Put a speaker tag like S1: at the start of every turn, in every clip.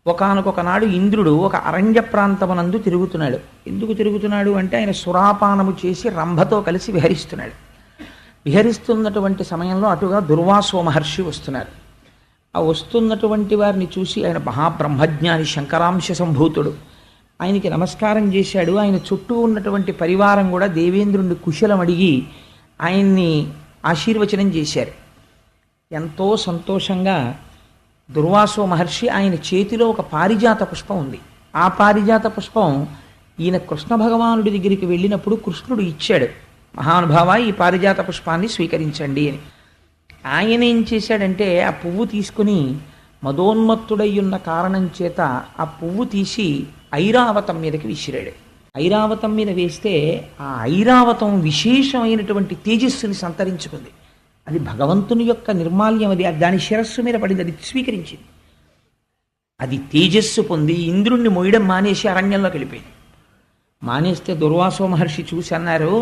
S1: ఒకానొక నాడు ఇంద్రుడు ఒక అరణ్య ప్రాంతమునందు తిరుగుతున్నాడు. ఎందుకు తిరుగుతున్నాడు అంటే ఆయన సురాపానము చేసి రంభతో కలిసి విహరిస్తున్నాడు. విహరిస్తున్నటువంటి సమయంలో అటుగా దుర్వాసో మహర్షి వస్తున్నారు. ఆ వస్తున్నటువంటి వారిని చూసి ఆయన మహాబ్రహ్మజ్ఞాని శంకరాంశ సంభూతుడు. ఆయనకి నమస్కారం చేశాడు. ఆయన చుట్టూ ఉన్నటువంటి పరివారం కూడా దేవేంద్రుడిని కుశలం అడిగి ఆయన్ని ఆశీర్వచనం చేశారు. ఎంతో సంతోషంగా దుర్వాసో మహర్షి ఆయన చేతిలో ఒక పారిజాత పుష్పం ఉంది. ఆ పారిజాత పుష్పం ఈయన కృష్ణ భగవానుడి దగ్గరికి వెళ్ళినప్పుడు కృష్ణుడు ఇచ్చాడు. మహానుభావ, ఈ పారిజాత పుష్పాన్ని స్వీకరించండి అని. ఆయన ఏం చేశాడంటే ఆ పువ్వు తీసుకుని మదోన్మత్తుడై ఉన్న కారణం చేత ఆ పువ్వు తీసి ఐరావతం మీదకి విసిరాడు. ఐరావతం మీద వేస్తే ఆ ఐరావతం విశేషమైనటువంటి తేజస్సుని సంతరించుకుంది. అది భగవంతుని యొక్క నిర్మాల్యం. అది దాని శిరస్సు మీద పడింది. అది స్వీకరించింది. అది తేజస్సు పొంది ఇంద్రుణ్ణి మోయడం మానేసి అరణ్యంలోకి వెళ్ళిపోయింది. మానేస్తే దుర్వాసో మహర్షి చూసి అన్నారు,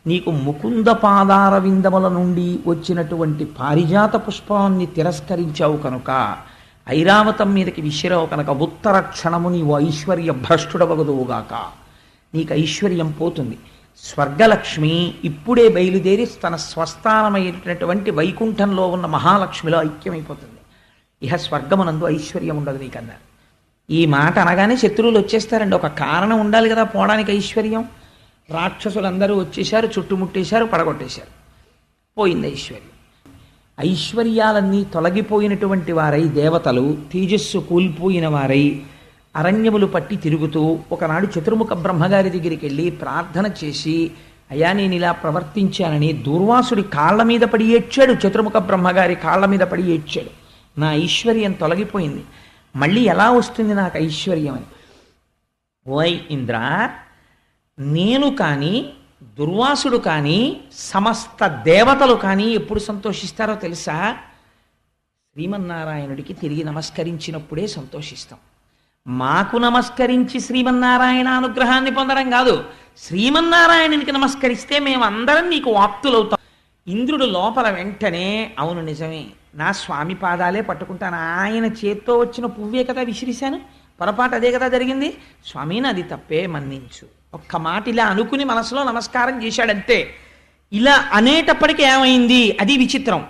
S1: నీకు ముకుంద పాదార విందముల నుండి వచ్చినటువంటి పారిజాత పుష్పాన్ని తిరస్కరించావు కనుక, ఐరావతం మీదకి విసిరావు కనుక ఉత్తర క్షణము నీవు ఐశ్వర్య భ్రష్టుడవగదువుగాక. నీకు ఐశ్వర్యం పోతుంది. స్వర్గలక్ష్మి ఇప్పుడే బయలుదేరి తన స్వస్థానమైనటువంటి వైకుంఠంలో ఉన్న మహాలక్ష్మిలో ఐక్యమైపోతుంది. ఇహ స్వర్గమునందు ఐశ్వర్యం ఉండదు నీకన్నారు. ఈ మాట అనగానే శత్రువులు వచ్చేస్తారండి. ఒక కారణం ఉండాలి కదా పోవడానికి ఐశ్వర్యం. రాక్షసులందరూ వచ్చేశారు, చుట్టుముట్టేశారు, పడగొట్టేశారు. పోయింది ఐశ్వర్యం. ఐశ్వర్యాలన్నీ తొలగిపోయినటువంటి వారై దేవతలు తేజస్సు కూలిపోయిన వారై అరణ్యములు పట్టి తిరుగుతూ ఒకనాడు చతుర్ముఖ బ్రహ్మగారి దగ్గరికి వెళ్ళి ప్రార్థన చేసి, అయ్యా నేను ఇలా ప్రవర్తించానని దుర్వాసుడి కాళ్ళ మీద పడి ఏడ్చాడు. చతుర్ముఖ బ్రహ్మగారి కాళ్ళ మీద పడి ఏడ్చాడు. నా ఐశ్వర్యం తొలగిపోయింది, మళ్ళీ ఎలా వస్తుంది నాకు ఐశ్వర్యం అని. ఓయ్ ఇంద్ర, నేను కానీ దుర్వాసుడు కానీ సమస్త దేవతలు కానీ ఎప్పుడు సంతోషిస్తారో తెలుసా? శ్రీమన్నారాయణుడికి తిరిగి నమస్కరించినప్పుడే సంతోషిస్తాం. మాకు నమస్కరించి శ్రీమన్నారాయణ అనుగ్రహాన్ని పొందడం కాదు, శ్రీమన్నారాయణునికి నమస్కరిస్తే మేమందరం నీకు వాప్తులవుతాం. ఇంద్రుడు లోపల వెంటనే, అవును నిజమే, నా స్వామి పాదాలే పట్టుకుంటాను. ఆయన చేత్తో వచ్చిన పువ్వే కదా విసిరిశాను, పొరపాటు అదే కదా జరిగింది. స్వామి నాది తప్పే, మన్నించు. ఒక్క మాట ఇలా అనుకుని మనసులో నమస్కారం చేశాడంతే. ఇలా అనేటప్పటికీ ఏమైంది? అది విచిత్రం.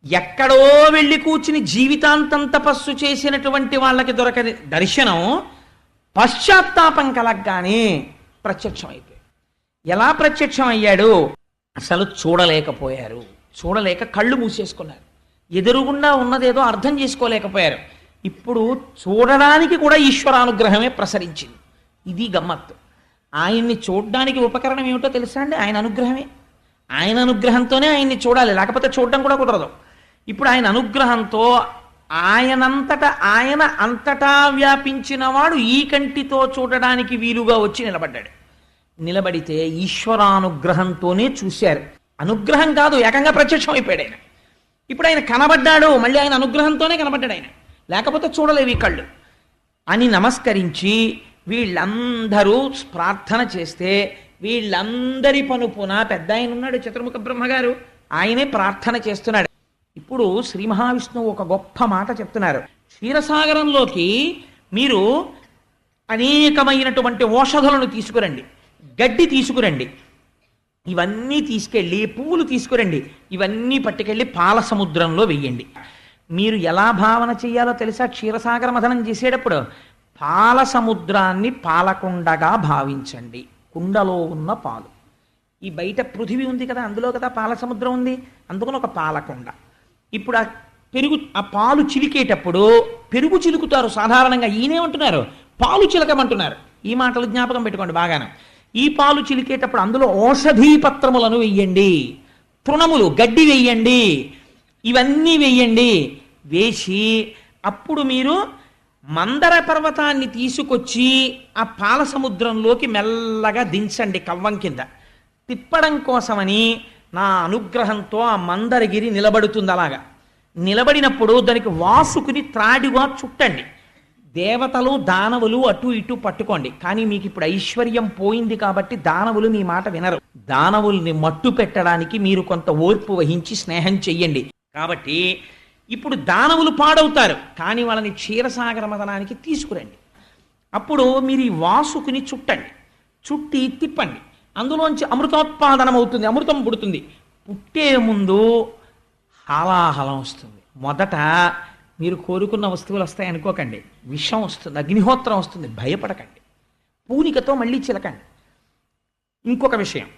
S1: ఎక్కడో వెళ్ళి కూర్చుని జీవితాంతం తపస్సు చేసినటువంటి వాళ్ళకి దొరకని దర్శనం పశ్చాత్తాపం కలగ్గానే ప్రత్యక్షం అయిపోయాడు. ఎలా ప్రత్యక్షం అయ్యాడు? అసలు చూడలేకపోయారు. చూడలేక కళ్ళు మూసేసుకున్నారు. ఎదురుగుండా ఉన్నదేదో అర్థం చేసుకోలేకపోయారు. ఇప్పుడు చూడడానికి కూడా ఈశ్వరానుగ్రహమే ప్రసరించింది. ఇది గమ్మత్తు. ఆయన్ని చూడడానికి ఉపకరణం ఏమిటో తెలుసా అండి? ఆయన అనుగ్రహమే. ఆయన అనుగ్రహంతోనే ఆయన్ని చూడాలి, లేకపోతే చూడడం కూడా కుదరదు. ఇప్పుడు ఆయన అనుగ్రహంతో ఆయన అంతటా వ్యాపించినవాడు ఈ కంటితో చూడడానికి వీలుగా వచ్చి నిలబడ్డాడు. నిలబడితే ఈశ్వరానుగ్రహంతోనే చూశారు. అనుగ్రహం కాదు, ఏకంగా ప్రత్యక్షం అయిపోయాడు ఆయన. ఇప్పుడు ఆయన కనబడ్డాడు, మళ్ళీ ఆయన అనుగ్రహంతోనే కనబడ్డాడు ఆయన, లేకపోతే చూడలేవు ఈ కళ్ళు అని నమస్కరించి వీళ్ళందరూ ప్రార్థన చేస్తే వీళ్ళందరి పనుపున పెద్ద ఆయన ఉన్నాడు చతుర్ముఖ బ్రహ్మగారు, ఆయనే ప్రార్థన చేస్తున్నాడు. ఇప్పుడు శ్రీ మహావిష్ణువు ఒక గొప్ప మాట చెప్తున్నారు. క్షీరసాగరంలోకి మీరు అనేకమైనటువంటి ఓషధులను తీసుకురండి, గడ్డి తీసుకురండి, ఇవన్నీ తీసుకెళ్ళి పువ్వులు తీసుకురండి, ఇవన్నీ పట్టుకెళ్ళి పాల సముద్రంలో వెయ్యండి. మీరు ఎలా భావన చెయ్యాలో తెలుసా? క్షీరసాగర మథనం చేసేటప్పుడు పాల సముద్రాన్ని పాలకుండగా భావించండి. కుండలో ఉన్న పాలు, ఈ బయట పృథివీ ఉంది కదా, అందులో కదా పాల సముద్రం ఉంది, అందుకని ఒక పాలకుండ. ఇప్పుడు ఆ పాలు చిలికేటప్పుడు పెరుగు చిలుకుతారు సాధారణంగా. ఈయనేమంటున్నారు? పాలు చిలకమంటున్నారు. ఈ మాటలు జ్ఞాపకం పెట్టుకోండి బాగానే. ఈ పాలు చిలికేటప్పుడు అందులో ఔషధీ పత్రములను వెయ్యండి, తృణములు గడ్డి వెయ్యండి, ఇవన్నీ వెయ్యండి. వేసి అప్పుడు మీరు మందర పర్వతాన్ని తీసుకొచ్చి ఆ పాల సముద్రంలోకి మెల్లగా దించండి కవ్వం కింద. తిప్పడం కోసమని నా అనుగ్రహంతో ఆ మందరగిరి నిలబడుతుంది. అలాగా నిలబడినప్పుడు దానికి వాసుకుని త్రాడిగా చుట్టండి. దేవతలు దానవులు అటు ఇటు పట్టుకోండి. కానీ మీకు ఇప్పుడు ఐశ్వర్యం పోయింది కాబట్టి దానవులు మీ మాట వినరు. దానవుల్ని మట్టు పెట్టడానికి మీరు కొంత ఓర్పు వహించి స్నేహం చెయ్యండి. కాబట్టి ఇప్పుడు దానవులు పాడవుతారు, కానీ వాళ్ళని క్షీరసాగర మదనానికి తీసుకురండి. అప్పుడు మీరు ఈ వాసుకుని చుట్టండి, చుట్టి తిప్పండి, అందులోంచి అమృతోత్పాదనం అవుతుంది, అమృతం పుడుతుంది. పుట్టే ముందు హాలాహలం వస్తుంది. మొదట మీరు కోరుకున్న వస్తువులు వస్తాయి అనుకోకండి, విషం వస్తుంది, అగ్నిహోత్రం వస్తుంది, భయపడకండి, పూనికతో మళ్ళీ చిలకండి. ఇంకొక విషయం,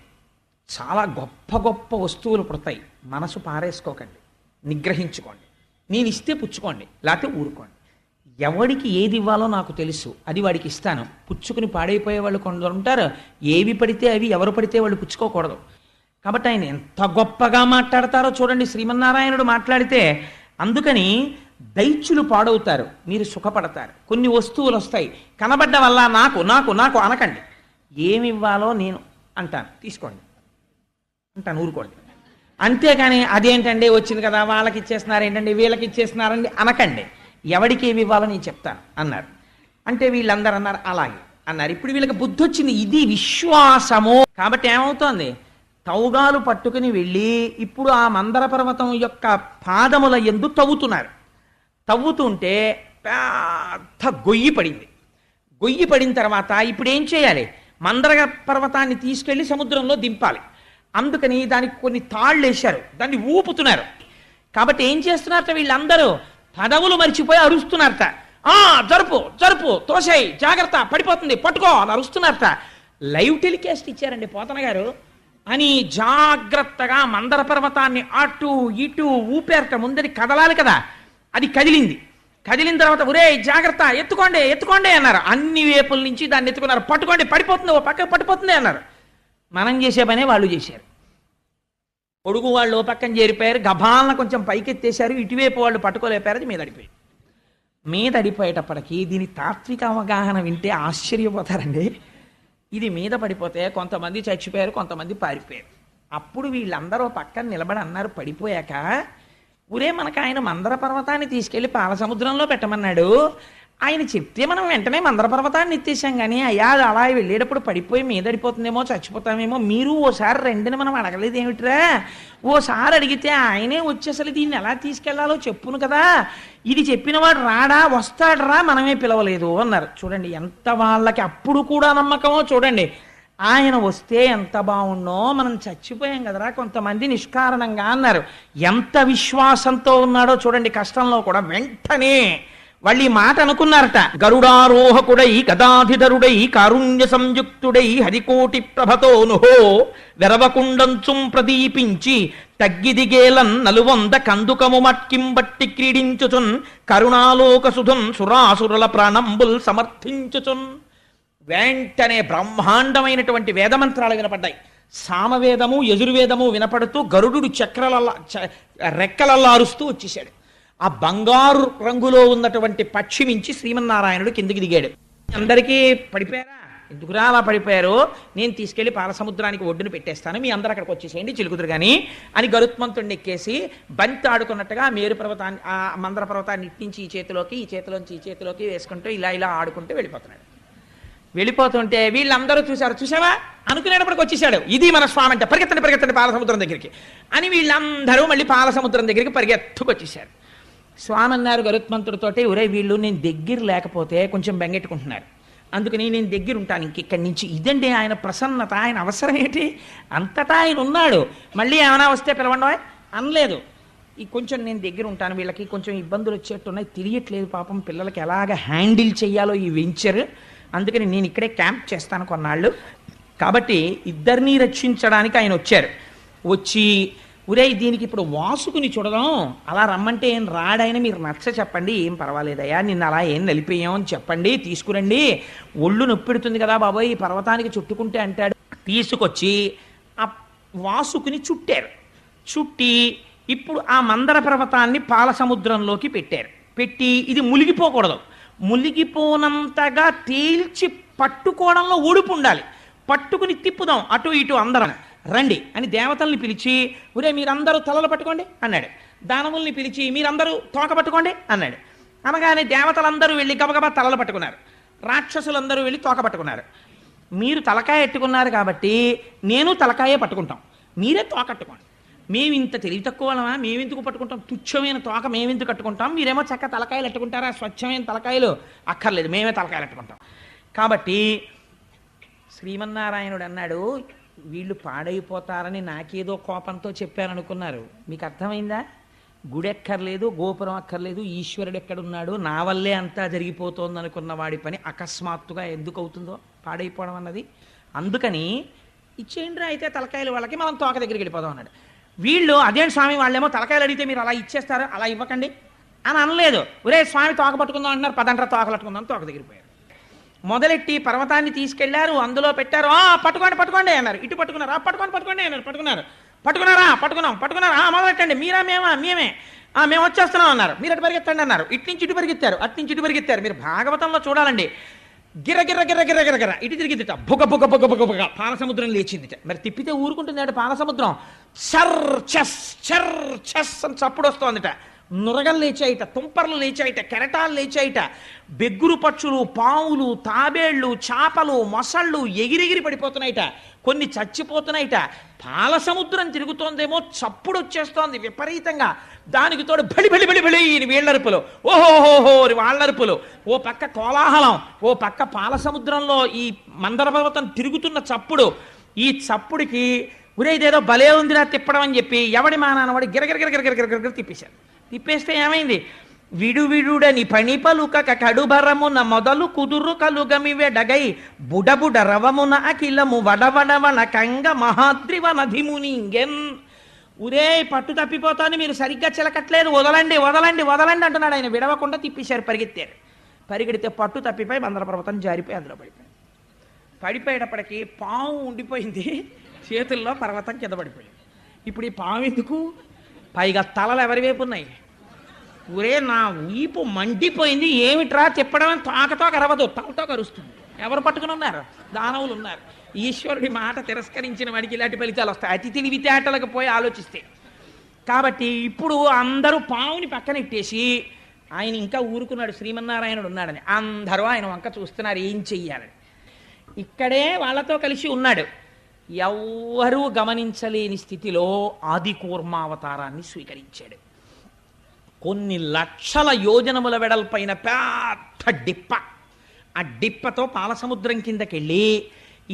S1: చాలా గొప్ప గొప్ప వస్తువులు పుడతాయి, మనసు పారేసుకోకండి, నిగ్రహించుకోండి. నేను ఇస్తే పుచ్చుకోండి, లేకపోతే ఊరుకోండి. ఎవడికి ఏది ఇవ్వాలో నాకు తెలుసు, అది వాడికి ఇస్తాను. పుచ్చుకుని పాడైపోయే వాళ్ళు కొందరు ఉంటారు, ఏవి పడితే అవి ఎవరు పడితే వాళ్ళు పుచ్చుకోకూడదు. కాబట్టి ఆయన ఎంత గొప్పగా మాట్లాడతారో చూడండి శ్రీమన్నారాయణుడు మాట్లాడితే. అందుకని దైత్యులు పాడవుతారు, మీరు సుఖపడతారు. కొన్ని వస్తువులు వస్తాయి, కనబడ్డ వల్ల నాకు నాకు నాకు అనకండి. ఏమి ఇవ్వాలో నేను అంటాను, తీసుకోండి అంటాను, ఊరుకోండి. అంతేగాని అదేంటండి వచ్చింది కదా వాళ్ళకి ఇచ్చేస్తున్నారు ఏంటండి వీళ్ళకి ఇచ్చేస్తున్నారండి అనకండి. ఎవడికి ఏమి ఇవ్వాలో నేను చెప్తాను అన్నారు. అంటే వీళ్ళందరూ అన్నారు అలాగే అన్నారు. ఇప్పుడు వీళ్ళకి బుద్ధి వచ్చింది, ఇది విశ్వాసము. కాబట్టి ఏమవుతోంది, తౌగాలు పట్టుకుని వెళ్ళి ఇప్పుడు ఆ మందర పర్వతం యొక్క పాదముల యందు తవ్వుతున్నారు. తవ్వుతుంటే పెద్ద గొయ్యి పడింది. గొయ్యి పడిన తర్వాత ఇప్పుడు ఏం చేయాలి, మందర పర్వతాన్ని తీసుకెళ్లి సముద్రంలో దింపాలి. అందుకని దానికి కొన్ని తాళ్ళు వేశారు, దాన్ని ఊపుతున్నారు. కాబట్టి ఏం చేస్తున్నారట వీళ్ళందరూ, పదవులు మర్చిపోయి అరుస్తున్నారట. జరుపు జరుపు, తోసేయ్, జాగ్రత్త, పడిపోతుంది, పట్టుకో అని అరుస్తున్నారట. లైవ్ టెలికాస్ట్ ఇచ్చారండి పోతన గారు అని. జాగ్రత్తగా మందర పర్వతాన్ని అటు ఇటు ఊపారట. ముందరి కదలాలి కదా, అది కదిలింది. కదిలిన తర్వాత ఒరే జాగ్రత్త, ఎత్తుకోండి ఎత్తుకోండి అన్నారు. అన్ని వేపుల నుంచి దాన్ని ఎత్తుకున్నారు. పట్టుకోండి, పడిపోతుంది, ఓ పక్క పడిపోతుంది అన్నారు. మనం చేసే పనే వాళ్ళు చేశారు. పొడుగు వాళ్ళు ఓ పక్కన చేరిపోయారు, గభాలను కొంచెం పైకెత్తేశారు, ఇటువైపు వాళ్ళు పట్టుకోలేపారు, అది మీదడిపోయారు. మీదడిపోయేటప్పటికీ దీని తాత్విక అవగాహన వింటే ఆశ్చర్యపోతారండి. ఇది మీద పడిపోతే కొంతమంది చచ్చిపోయారు, కొంతమంది పారిపోయారు. అప్పుడు వీళ్ళందరూ పక్కన నిలబడి అన్నారు పడిపోయాక, ఊరే మనకు ఆయన మందర పర్వతాన్ని తీసుకెళ్లి పాల సముద్రంలో పెట్టమన్నాడు, ఆయన చెప్తే మనం వెంటనే మందర పర్వతాన్ని ఎత్తేసాం. కానీ అయ్యా అలా వెళ్ళేటప్పుడు పడిపోయి మీదడిపోతుందేమో, చచ్చిపోతామేమో, మీరు ఓసారి రెండుని మనం అడగలేదు ఏమిట్రా, ఓసారి అడిగితే ఆయనే వచ్చి అసలు దీన్ని ఎలా తీసుకెళ్లాలో చెప్పును కదా, ఇది చెప్పినవాడు రాడా, వస్తాడరా, మనమే పిలవలేదు అన్నారు. చూడండి ఎంత వాళ్ళకి అప్పుడు కూడా నమ్మకమో చూడండి. ఆయన వస్తే ఎంత బాగుండో, మనం చచ్చిపోయాం కదరా కొంతమంది నిష్కారణంగా అన్నారు. ఎంత విశ్వాసంతో ఉన్నాడో చూడండి. కష్టంలో కూడా వెంటనే వాళ్ళు ఈ మాట అనుకున్నారట. గరుడారోహకుడై గదాధిధరుడై కారుణ్య సంయుక్తుడై హరికోటి ప్రభతోనుహో వెరవకుండంచుం ప్రదీపించి తగ్గిదిగేలన్ నలువంద కందుకము మట్కింబట్టి క్రీడించుచున్ కరుణాలోక సుధున్ సురాసురుల ప్రాణంబుల్ సమర్థించుచున్. వెంటనే బ్రహ్మాండమైనటువంటి వేదమంత్రాలు వినపడ్డాయి. సామవేదము యజుర్వేదము వినపడుతూ గరుడు రెక్కలల్లా అరుస్తూ వచ్చేసాడు. ఆ బంగారు రంగులో ఉన్నటువంటి పక్షి మించి శ్రీమన్నారాయణుడు కిందికి దిగాడు. అందరికీ పడిపోయారా, ఎందుకురా అలా పడిపోయారు, నేను తీసుకెళ్లి పాలసముద్రానికి ఒడ్డును పెట్టేస్తాను, మీ అందరూ అక్కడికి వచ్చేసేయండి చిలుకుదురు కానీ అని గరుత్మంతుడిని ఎక్కేసి బంతి ఆడుకున్నట్టుగా మేరు పర్వతాన్ని ఆ మందర పర్వతాన్ని ఇట్టించి ఈ చేతిలోకి, ఈ చేతిలోంచి ఈ చేతిలోకి వేసుకుంటూ ఇలా ఇలా ఆడుకుంటూ వెళ్ళిపోతున్నాడు. వెళ్ళిపోతుంటే వీళ్ళందరూ చూశారు, చూసావా అనుకునేటప్పటికి వచ్చేసాడు. ఇది మన స్వామి అంటే, పరిగెత్తండి పరిగెత్తండి పాలసముద్రం దగ్గరికి అని వీళ్ళందరూ మళ్ళీ పాలసముద్రం దగ్గరికి పరిగెత్తుకొచ్చేసారు. స్వామి అన్నారు గరుత్మంతుడితోటి, ఒరే వీళ్ళు నేను దగ్గర లేకపోతే కొంచెం బెంగెట్టుకుంటున్నారు, అందుకని నేను దగ్గర ఉంటాను ఇంకెక్కడి నుంచి. ఇదండి ఆయన ప్రసన్నత, ఆయన అవసరం ఏంటి, అంతటా ఆయన ఉన్నాడు. మళ్ళీ ఏమైనా వస్తే పిలవండి అనలేదు. ఈ కొంచెం నేను దగ్గర ఉంటాను, వీళ్ళకి కొంచెం ఇబ్బందులు వచ్చేట్టున్నాయి, తెలియట్లేదు పాపం పిల్లలకి ఎలాగ హ్యాండిల్ చేయాలో ఈ వెంచర్, అందుకని నేను ఇక్కడే క్యాంప్ చేస్తాను కొన్నాళ్ళు. కాబట్టి ఇద్దరినీ రక్షించడానికి ఆయన వచ్చారు. వచ్చి ఒరే దీనికి ఇప్పుడు వాసుకుని చూడదాం, అలా రమ్మంటే ఏం రాడాయన, మీరు నచ్చ చెప్పండి, ఏం పర్వాలేదయ్యా, నిన్న అలా ఏం నలిపేయామని చెప్పండి, తీసుకురండి, ఒళ్ళు నొప్పిడుతుంది కదా బాబోయ్ ఈ పర్వతానికి చుట్టుకుంటే అంటాడు. తీసుకొచ్చి ఆ వాసుకుని చుట్టారు. చుట్టి ఇప్పుడు ఆ మందర పర్వతాన్ని పాల సముద్రంలోకి పెట్టారు. పెట్టి ఇది మునిగిపోకూడదు, మునిగిపోనంతగా తేల్చి పట్టుకోవడంలో ఒడుపు ఉండాలి, పట్టుకుని తిప్పుదాం అటు ఇటు అందరం రండి అని దేవతల్ని పిలిచి, ఒరే మీరందరూ తలలు పట్టుకోండి అన్నాడు. దానవుల్ని పిలిచి మీరందరూ తోక పట్టుకోండి అన్నాడు. అనగానే దేవతలందరూ వెళ్ళి గబగబా తలలు పట్టుకున్నారు, రాక్షసులందరూ వెళ్ళి తోక పట్టుకున్నారు. మీరు తలకాయ ఎట్టుకున్నారు కాబట్టి నేను తలకాయే పట్టుకుంటాం, మీరే తోకట్టుకోండి మేమింత తెలివి తక్కువ వాళ్ళమా, మేమెందుకు పట్టుకుంటాం, తుచ్చమైన తోక మేమెందుకు కట్టుకుంటాం, మీరేమో చక్క తలకాయలు ఎట్టుకుంటారా, స్వచ్ఛమైన తలకాయలు అక్కర్లేదు, మేమే తలకాయలు ఎట్టుకుంటాం. కాబట్టి శ్రీమన్నారాయణుడు అన్నాడు, వీళ్ళు పాడైపోతారని నాకేదో కోపంతో చెప్పారనుకున్నారు, మీకు అర్థమైందా? గుడి ఎక్కర్లేదు, గోపురం అక్కర్లేదు, ఈశ్వరుడు ఎక్కడున్నాడు, నా వల్లే అంతా జరిగిపోతోంది అనుకున్న వాడి పని అకస్మాత్తుగా ఎందుకు అవుతుందో పాడైపోవడం అన్నది. అందుకని ఇచ్చేయండి అయితే తలకాయలు వాళ్ళకి, మనం తోక దగ్గరికి వెళ్ళిపోదాం అన్నాడు. వీళ్ళు అదేంటి స్వామి, వాళ్ళేమో తలకాయలు అడిగితే మీరు అలా ఇచ్చేస్తారు, అలా ఇవ్వకండి అని అనలేదు. ఒరే స్వామి తోక పట్టుకుందాం అంటున్నారు, పదండ్రా తోకలు పట్టుకుందాం, తోక దగ్గరికి పోయారు. మొదలెట్టి పర్వతాన్ని తీసుకెళ్లారు, అందులో పెట్టారు. పట్టుకోండి పట్టుకోండి అన్నారు, ఇటు పట్టుకున్నారు, పట్టుకోండి అన్నారు, పట్టుకున్నారా మొదలెట్టండి, మీరా మేమా, మేము వచ్చేస్తున్నాం అన్నారు, మీరు అటు పరిగెత్తండి అన్నారు, ఇటు నుంచి ఇటు పరిగెత్తారు. మీరు భాగవతంలో చూడాలండి, గిర్ర గిర్ర గిర్ర గిర్ర గిర్ర గిర్ర ఇటు తిరిగిద్దిట, బుగ బుగ బుగ బుగ బుగ పాలసముద్రం లేచిందిట. మరి తిప్పితే ఊరుకుంటుంది అంటే పాలసముద్రం, చర్ చెస్ అని చప్పుడు వస్తోందిట, నురగలు లేచాయిట, తుంపర్లు లేచాయిట, కెరటాలు లేచాయిట, బెగ్గురు పక్షులు, పావులు, తాబేళ్లు, చేపలు, మొసళ్ళు ఎగిరెగిరి పడిపోతున్నాయిట, కొన్ని చచ్చిపోతున్నాయిట. పాలసముద్రం తిరుగుతోందేమో, చప్పుడు వచ్చేస్తోంది విపరీతంగా, దానికి తోడు బలి బలి బలి బలి వీళ్ళరుపులు, ఓహోహోహో వాళ్ళరుపులు, ఓ పక్క కోలాహలం, ఓ పక్క పాలసముద్రంలో ఈ మందర పర్వతం తిరుగుతున్న చప్పుడు. ఈ చప్పుడికి ఉరేదేదో భలే ఉందిరా తిప్పడం అని చెప్పి ఎవడి మానానవాడి గిరగిరగిరగిరగిరగిర తిప్పేశారు. తిప్పేస్తే ఏమైంది, విడువిడుడని పని పలుకక కడుబరమున మొదలు కుదురు కలుగమివెడగై బుడబుడ రవమున అఖిలము వడవడవన కంగ మహాద్రివనధిమునింగెన్. ఉరే పట్టు తప్పిపోతాను, మీరు సరిగ్గా చిలకట్లేదు, వదలండి అంటున్నాడు ఆయన. విడవకుండా తిప్పేశారు, పరిగెడితే పట్టు తప్పిపోయి మందర పర్వతం జారిపోయి అందులో పడిపోయేటప్పటికి పాము ఉండిపోయింది చేతుల్లో, పర్వతం కింద పడిపోయింది. ఇప్పుడు ఈ పాము ఎందుకు, పైగా తలలు ఎవరి వైపు ఉన్నాయి. ఊరే నా వీపు మండిపోయింది, ఏమిట్రా తిప్పడం, తోకతో కరవదు, తలతో కరుస్తుంది. ఎవరు పట్టుకుని ఉన్నారు, దానవులు ఉన్నారు. ఈశ్వరుడి మాట తిరస్కరించిన వాడికి ఇలాంటి ఫలితాలు వస్తాయి, అతి తెలివితేటలకు పోయి ఆలోచిస్తే. కాబట్టి ఇప్పుడు అందరూ పావుని పక్కనెట్టేసి ఆయన ఇంకా ఊరుకున్నాడు, శ్రీమన్నారాయణుడు ఉన్నాడని. అందరూ ఆయన వంక చూస్తున్నారు ఏం చెయ్యాలని. ఇక్కడే వాళ్ళతో కలిసి ఉన్నాడు. ఎవ్వరూ గమనించలేని స్థితిలో ఆదికూర్మావతారాన్ని స్వీకరించాడు. కొన్ని లక్షల యోజనముల వెడల్పైన పెద్ద డిప్ప, ఆ డిప్పతో పాలసముద్రం కిందకెళ్ళి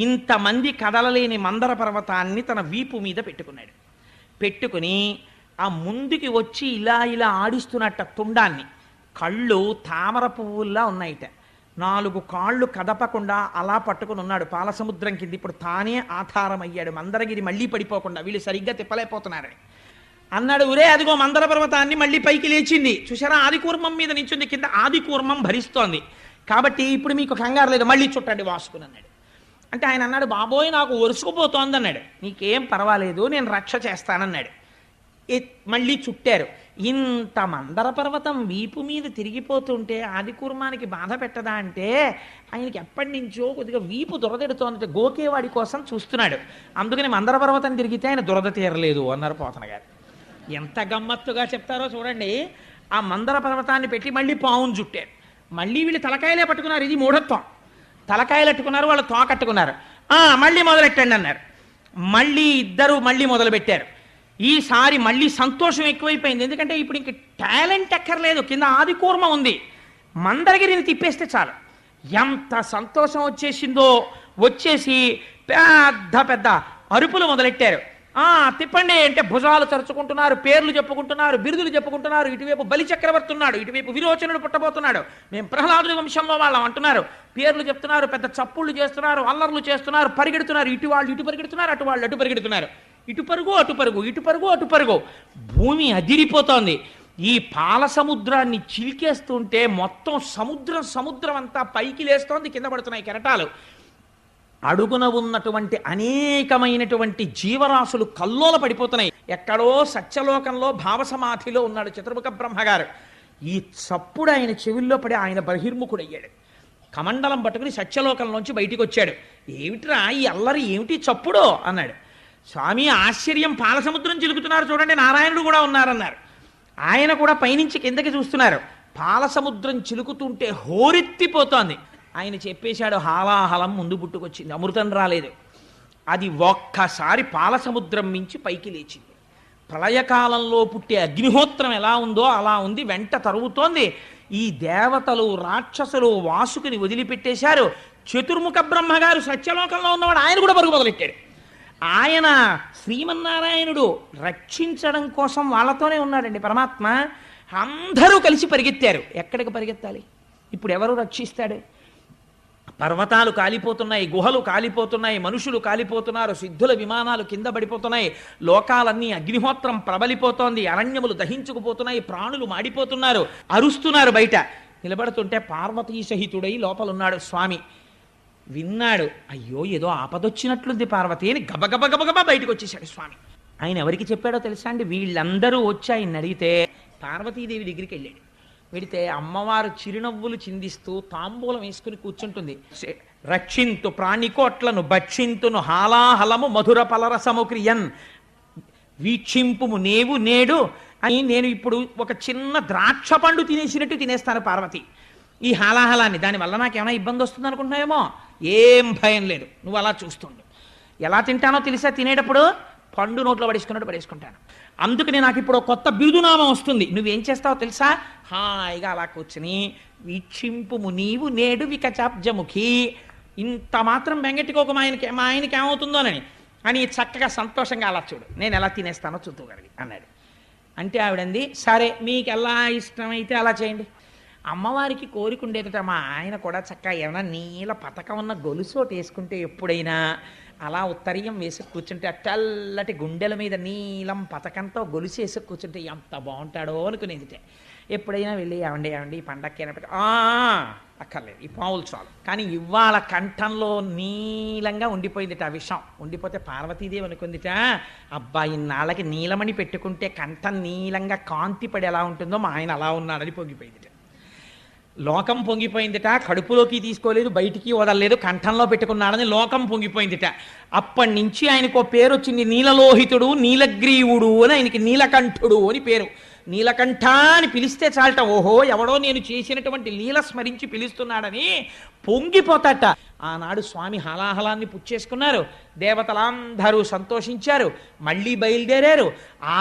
S1: ఇంతమంది కదలలేని మందర పర్వతాన్ని తన వీపు మీద పెట్టుకుని ఆ ముందుకి వచ్చి ఇలా ఆడిస్తున్నట్ట తుండాన్ని. కళ్ళు తామర పువ్వుల్లా ఉన్నాయిట, 4 కాళ్ళు కదపకుండా అలా పట్టుకుని ఉన్నాడు పాలసముద్రం కింద. ఇప్పుడు తానే ఆధారం అయ్యాడు, మందరగిరి మళ్ళీ పడిపోకుండా, వీళ్ళు సరిగ్గా తిప్పలేకపోతున్నారని అన్నాడు. ఒరే అదిగో మందర పర్వతాన్ని మళ్ళీ పైకి లేచింది, చూసారా, ఆదికూర్మం మీద నించుంది, కింద ఆదికూర్మం భరిస్తోంది, కాబట్టి ఇప్పుడు మీకు కంగారు లేదు, మళ్ళీ చుట్టండి వాసుకుని అన్నాడు. అంటే ఆయన అన్నాడు, బాబోయ్ నాకు ఒరుసుకుపోతోంది అన్నాడు. నీకేం పర్వాలేదు, నేను రక్ష చేస్తానన్నాడు. మళ్ళీ చుట్టారు. ఇంత మందర పర్వతం వీపు మీద తిరిగిపోతుంటే ఆదికూర్మానికి బాధ పెట్టదా అంటే, ఆయనకి ఎప్పటి నుంచో కొద్దిగా వీపు దురదెడుతోందంటే గోకేవాడి కోసం చూస్తున్నాడు. అందుకని మందర పర్వతం తిరిగితే ఆయన దురద తీరలేదు అన్నారు పోతన గారు. ఎంత గమ్మత్తుగా చెప్తారో చూడండి. ఆ మందర పర్వతాన్ని పెట్టి మళ్ళీ పావును చుట్టారు. మళ్ళీ వీళ్ళు తలకాయలే పట్టుకున్నారు, ఇది మూఢత్వం. తలకాయలు అట్టుకున్నారు, వాళ్ళు తోకట్టుకున్నారు. మళ్ళీ మొదలెట్టండి అన్నారు. మళ్ళీ ఇద్దరు మళ్ళీ మొదలుపెట్టారు. ఈసారి మళ్ళీ సంతోషం ఎక్కువైపోయింది, ఎందుకంటే ఇప్పుడు ఇంక టాలెంట్ ఎక్కర్లేదు, కింద ఆదికూర్మ ఉంది, మందరగిరిని తిప్పేస్తే చాలు. ఎంత సంతోషం వచ్చేసిందో, వచ్చేసి పెద్ద పెద్ద అరుపులు మొదలెట్టారు. తిప్పండి అంటే భుజాలు తరుచుకుంటున్నారు, పేర్లు చెప్పుకుంటున్నారు, బిరుదులు చెప్పుకుంటున్నారు. ఇటువైపు బలి చక్రవర్తి ఉన్నాడు, ఇటువైపు విరోచనుడు పుట్టబోతున్నాడు, మేము ప్రహ్లాదుడి వంశంలో వాళ్ళం అంటున్నారు, పేర్లు చెప్తున్నారు, పెద్ద చప్పుళ్ళు చేస్తున్నారు, అల్లర్లు చేస్తున్నారు, పరిగెడుతున్నారు. ఇటు వాళ్ళు ఇటు పరిగెడుతున్నారు, అటు వాళ్ళు అటు పరిగెడుతున్నారు. ఇటు పరుగు అటు పరుగు, ఇటు పరుగు అటు పరుగు. భూమి అదిరిపోతోంది. ఈ పాలసముద్రాన్ని చిలికేస్తుంటే మొత్తం సముద్రం అంతా పైకి లేస్తోంది, కింద పడుతున్నాయి కెరటాలు. అడుగున ఉన్నటువంటి అనేకమైనటువంటి జీవరాశులు కల్లోల పడిపోతున్నాయి. ఎక్కడో సత్యలోకంలో భావసమాధిలో ఉన్నాడు చతుర్ముఖ బ్రహ్మగారు. ఈ చప్పుడు ఆయన చెవుల్లో పడి ఆయన బహిర్ముఖుడయ్యాడు. కమండలం పట్టుకుని సత్యలోకంలోంచి బయటికి వచ్చాడు. ఏమిట్రా ఈ అల్లరి, ఏమిటి చప్పుడు అన్నాడు. స్వామి ఆశ్చర్యం, పాలసముద్రం చిలుకుతున్నారు చూడండి, నారాయణుడు కూడా ఉన్నారన్నారు. ఆయన కూడా పైనుంచి కిందకి చూస్తున్నారు. పాలసముద్రం చిలుకుతుంటే హోరెత్తిపోతోంది. ఆయన చెప్పేశాడు, హాలాహలం ముందు పుట్టుకొచ్చింది, అమృతం రాలేదు. అది ఒక్కసారి పాలసముద్రం మించి పైకి లేచింది. ప్రళయకాలంలో పుట్టే అగ్నిహోత్రం ఎలా ఉందో అలా ఉంది, వెంట తరుగుతోంది. ఈ దేవతలు రాక్షసులు వాసుకుని వదిలిపెట్టేశారు. చతుర్ముఖ బ్రహ్మగారు సత్యలోకంలో ఉన్నవాడు, ఆయన కూడా పరుగు మొదలెట్టాడు. ఆయన శ్రీమన్నారాయణుడు రక్షించడం కోసం వాళ్ళతోనే ఉన్నాడండి పరమాత్మ. అందరూ కలిసి పరిగెత్తారు. ఎక్కడికి పరిగెత్తాలి? ఇప్పుడు ఎవరు రక్షిస్తాడు? పర్వతాలు కాలిపోతున్నాయి, గుహలు కాలిపోతున్నాయి, మనుషులు కాలిపోతున్నారు, సిద్ధుల విమానాలు కింద పడిపోతున్నాయి, లోకాలన్నీ అగ్నిహోత్రం ప్రబలిపోతోంది, అరణ్యములు దహించుకుపోతున్నాయి, ప్రాణులు మాడిపోతున్నారు, అరుస్తున్నారు. బయట నిలబడుతుంటే పార్వతీ సహితుడై లోపలున్నాడు స్వామి. విన్నాడు, అయ్యో ఏదో ఆపదొచ్చినట్లుంది పార్వతి అని గబగబ గబగబా బయటకు వచ్చేసాడు స్వామి. ఆయన ఎవరికి చెప్పాడో తెలుసా అండి? వీళ్ళందరూ వచ్చి ఆయన అడిగితే పార్వతీదేవి దగ్గరికి వెళ్ళాడు. వెడితే అమ్మవారు చిరునవ్వులు చిందిస్తూ తాంబూలం వేసుకుని కూర్చుంటుంది. రక్షింతు ప్రాణికోట్లను భక్షింతును హాలాహలము మధుర పలరసము క్రియన్ వీక్షింపుము నేవు నేడు అని, నేను ఇప్పుడు ఒక చిన్న ద్రాక్ష పండు తినేసినట్టు తినేస్తాను పార్వతి ఈ హాలాహలాన్ని. దానివల్ల నాకేమైనా ఇబ్బంది వస్తుంది అనుకుంటున్నావేమో? ఏం భయం లేదు, నువ్వు అలా చూస్తుండు. ఎలా తింటానో తెలిసా? తినేటప్పుడు పండు నోట్లో పడేసుకున్నట్టు పడేసుకుంటాను. అందుకని నాకు ఇప్పుడు కొత్త బిరుదునామం వస్తుంది. నువ్వేం చేస్తావో తెలుసా? హాయిగా అలా కూర్చుని వీక్షింపుము నీవు నేడు వికచాబ్జముఖి, ఇంత మాత్రం బెంగెట్టుకోక మా ఆయనకి ఏమవుతుందోనని అని చక్కగా సంతోషంగా అలా చూడు, నేను ఎలా తినేస్తానో చూద్దుగలిగి అన్నాడు. అంటే ఆవిడంది, సరే మీకు ఎలా ఇష్టమైతే అలా చేయండి. అమ్మవారికి కోరిక ఉండేదట, మా ఆయన కూడా చక్కగా ఏమైనా నీల పతకం ఉన్న గొలుసోటి వేసుకుంటే ఎప్పుడైనా అలా ఉత్తరీయం వేసి కూర్చుంటే, ఆ తెల్లటి గుండెల మీద నీలం పతకంతో గొలుసు వేసి కూర్చుంటే ఎంత బాగుంటాడో అనుకునేదిటే. ఎప్పుడైనా వెళ్ళి ఏమండి ఈ పండక్కి అయినప్పటికీ అక్కర్లేదు, ఈ పావులు చాలు. కానీ ఇవాళ కంఠంలో నీలంగా ఉండిపోయిందిట ఆ విషయం. ఉండిపోతే పార్వతీదేవి అనుకుందిట, అబ్బాయి ఇన్నాళ్ళకి నీలమణి పెట్టుకుంటే కంఠం నీలంగా కాంతి పడి ఎలా ఉంటుందో మా ఆయన అలా ఉన్నాడని పొంగిపోయిందిట. లోకం పొంగిపోయిందిట. కడుపులోకి తీసుకోలేదు, బయటికి వదలలేదు, కంఠంలో పెట్టుకున్నాడని లోకం పొంగిపోయిందిట. అప్పటి నుంచి ఆయనకు పేరు వచ్చింది, నీలలోహితుడు నీలగ్రీవుడు అని. ఆయనకి నీలకంఠుడు అని పేరు. నీలకంఠ అని పిలిస్తే చాలట, ఓహో ఎవడో నేను చేసినటువంటి లీల స్మరించి పిలుస్తున్నాడని పొంగిపోతాట. ఆనాడు స్వామి హలాహలాన్ని పుచ్చేసుకున్నారు. దేవతలందరూ సంతోషించారు, మళ్ళీ బయలుదేరారు.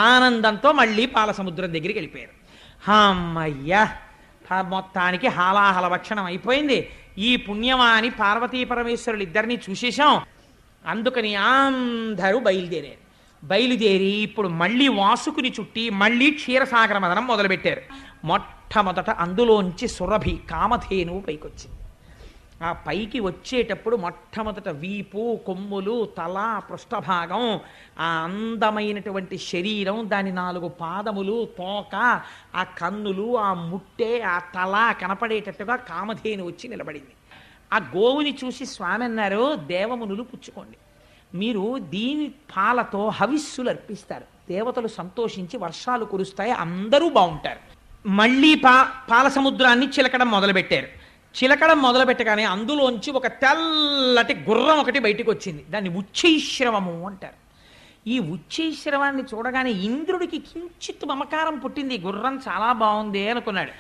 S1: ఆనందంతో మళ్ళీ పాలసముద్రం దగ్గరికి వెళ్ళిపోయారు. అమ్మయ్యా, మొత్తానికి హాలాహల భక్షణం అయిపోయింది. ఈ పుణ్యమాని పార్వతీ పరమేశ్వరులు ఇద్దరిని చూసేశాం. అందుకని అందరూ బయలుదేరి ఇప్పుడు మళ్ళీ వాసుకుని చుట్టి మళ్ళీ క్షీరసాగర మదనం మొదలుపెట్టారు. మొట్టమొదట అందులోంచి సురభి కామధేనువు పైకొచ్చింది. ఆ పైకి వచ్చేటప్పుడు మొట్టమొదట వీపు, కొమ్ములు, తల, పృష్ఠభాగం, ఆ అందమైనటువంటి శరీరం, దాని 4 పాదములు, తోక, ఆ కన్నులు, ఆ ముట్టె, ఆ తల కనపడేటట్టుగా కామధేను వచ్చి నిలబడింది. ఆ గోవుని చూసి స్వామి అన్నారు, దేవమునులు పుచ్చుకోండి, మీరు దీని పాలతో హవిస్సులు అర్పిస్తారు, దేవతలు సంతోషించి వర్షాలు కురుస్తాయి, అందరూ బాగుంటారు. మళ్ళీ పాల సముద్రాన్ని చిలకడం మొదలుపెట్టారు. చిలకడం మొదలుపెట్టగానే అందులోంచి ఒక తెల్లటి గుర్రం ఒకటి బయటికి వచ్చింది. దాన్ని ఉచ్చైశ్రవము అంటారు. ఈ ఉచ్చైశ్రవాన్ని చూడగానే ఇంద్రుడికి కించిత్ మమకారం పుట్టింది. గుర్రం చాలా బాగుంది అనుకున్నాడు.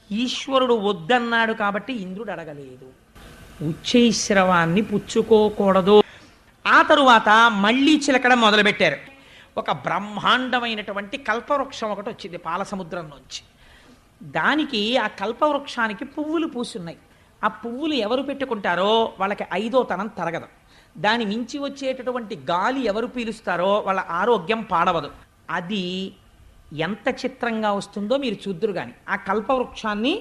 S1: ఈశ్వరుడు వద్దన్నాడు కాబట్టి ఇంద్రుడు అడగలేదు, ఉచ్చైశ్రవాన్ని పుచ్చుకోకూడదు. ఆ తరువాత మళ్ళీ చిలకడం మొదలుపెట్టారు. ఒక బ్రహ్మాండమైనటువంటి కల్పవృక్షం ఒకటి వచ్చింది పాలసముద్రంలోంచి. దానికి, ఆ కల్పవృక్షానికి పువ్వులు పూసున్నాయి. ఆ పువ్వులు ఎవరు పెట్టుకుంటారో వాళ్ళకి 5వ తనం తరగదు. దాని మించి వచ్చేటటువంటి గాలి ఎవరు పీలుస్తారో వాళ్ళ ఆరోగ్యం పాడవదు. అది ఎంత చిత్రంగా వస్తుందో మీరు చూద్దురు. కానీ ఆ కల్పవృక్షాన్ని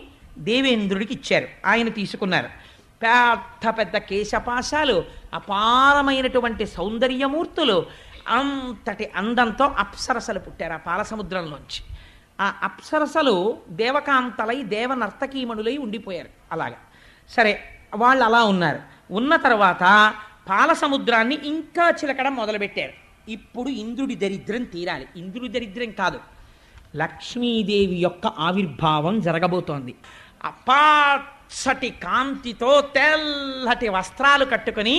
S1: దేవేంద్రుడికి ఇచ్చారు. ఆయన తీసుకున్నారు. పెద్ద పెద్ద కేశపాశాలు, అపారమైనటువంటి సౌందర్యమూర్తులు, అంతటి అందంతో అప్సరసలు పుట్టారు ఆ పాలసముద్రంలోంచి. ఆ అప్సరసలు దేవకాంతలై దేవనర్తకీమణులై ఉండిపోయారు. అలాగా సరే, వాళ్ళు అలా ఉన్నారు. ఉన్న తర్వాత పాలసముద్రాన్ని ఇంకా చిలకడం మొదలుపెట్టారు. ఇప్పుడు ఇంద్రుడి దరిద్రం తీరాలి. ఇంద్రుడి దరిద్రం కాదు, లక్ష్మీదేవి యొక్క ఆవిర్భావం జరగబోతోంది. అపాచటి కాంతితో తెల్లటి వస్త్రాలు కట్టుకుని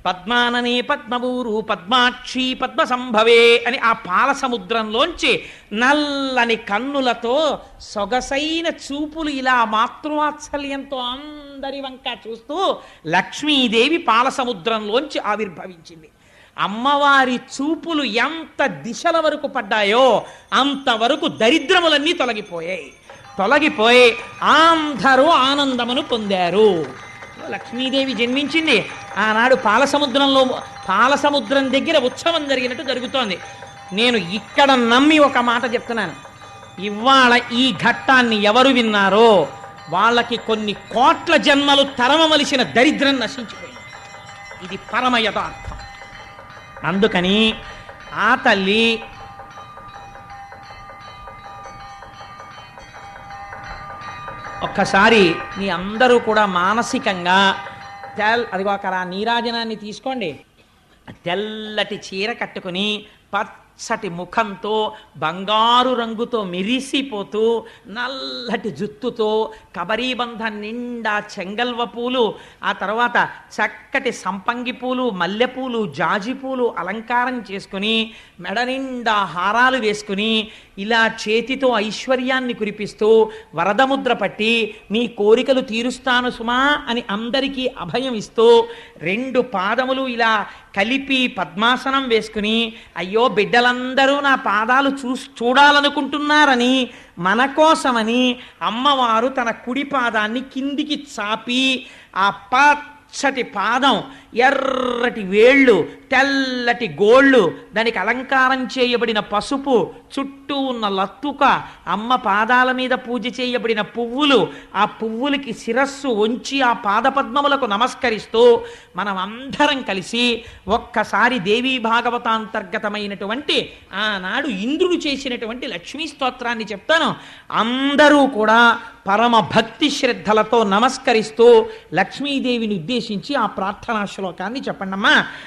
S1: పద్మాననే పద్మవూరు పద్మాక్షి పద్మ సంభవే అని ఆ పాలసముద్రంలోంచి నల్లని కన్నులతో, సొగసైన చూపులు, ఇలా మాతృవాత్సల్యంతో అందరి వంక చూస్తూ లక్ష్మీదేవి పాలసముద్రంలోంచి ఆవిర్భవించింది. అమ్మవారి చూపులు ఎంత దిశల వరకు పడ్డాయో అంతవరకు దరిద్రములన్నీ తొలగిపోయి అందరూ ఆనందమును పొందారు. లక్ష్మీదేవి జన్మించింది ఆనాడు పాలసముద్రం దగ్గర ఉత్సవం జరిగినట్టు జరుగుతోంది. నేను ఇక్కడ నమ్మి ఒక మాట చెప్తున్నాను, ఇవాళ ఈ ఘట్టాన్ని ఎవరు విన్నారో వాళ్ళకి కొన్ని కోట్ల జన్మలు తరమవలసిన దరిద్రం నశించిపోయింది. ఇది పరమ యథార్థం. అందుకని ఆ తల్లి ఒక్కసారి మీ అందరూ కూడా మానసికంగా అదిగో అక్కడ నీరాజనాన్ని తీసుకోండి. తెల్లటి చీర కట్టుకుని పచ్చటి ముఖంతో బంగారు రంగుతో మెరిసిపోతూ నల్లటి జుత్తుతో కబరీబంధం నిండా చెంగల్వ పూలు, ఆ తర్వాత చక్కటి సంపంగి పూలు, మల్లెపూలు, జాజి పూలు అలంకారం చేసుకుని మెడ నిండా హారాలు వేసుకుని ఇలా చేతితో ఐశ్వర్యాన్ని కురిపిస్తూ వరదముద్ర పట్టి మీ కోరికలు తీరుస్తాను సుమా అని అందరికీ అభయం ఇస్తూ 2 పాదములు ఇలా కలిపి పద్మాసనం వేసుకుని అయ్యో బిడ్డలందరూ నా పాదాలు చూడాలనుకుంటున్నారని మన కోసమని అమ్మవారు తన కుడి పాదాన్ని కిందికి చాపి ఆ పచ్చటి పాదం, ఎర్రటి వేళ్ళు, తెల్లటి గోళ్ళు, దానికి అలంకారం చేయబడిన పసుపు, చుట్టూ ఉన్న లత్తుక, అమ్మ పాదాల మీద పూజ చేయబడిన పువ్వులు, ఆ పువ్వులకి శిరస్సు వంచి ఆ పాదపద్మములకు నమస్కరిస్తూ మనం అందరం కలిసి ఒక్కసారి దేవీ భాగవతాంతర్గతమైనటువంటి ఆనాడు ఇంద్రుడు చేసినటువంటి లక్ష్మీ స్తోత్రాన్ని చెప్తాను. అందరూ కూడా పరమ భక్తి శ్రద్ధలతో నమస్కరిస్తూ లక్ష్మీదేవిని ఉద్దేశించి ఆ ప్రార్థనా శ్లోకాన్ని చెప్పండమ్మా.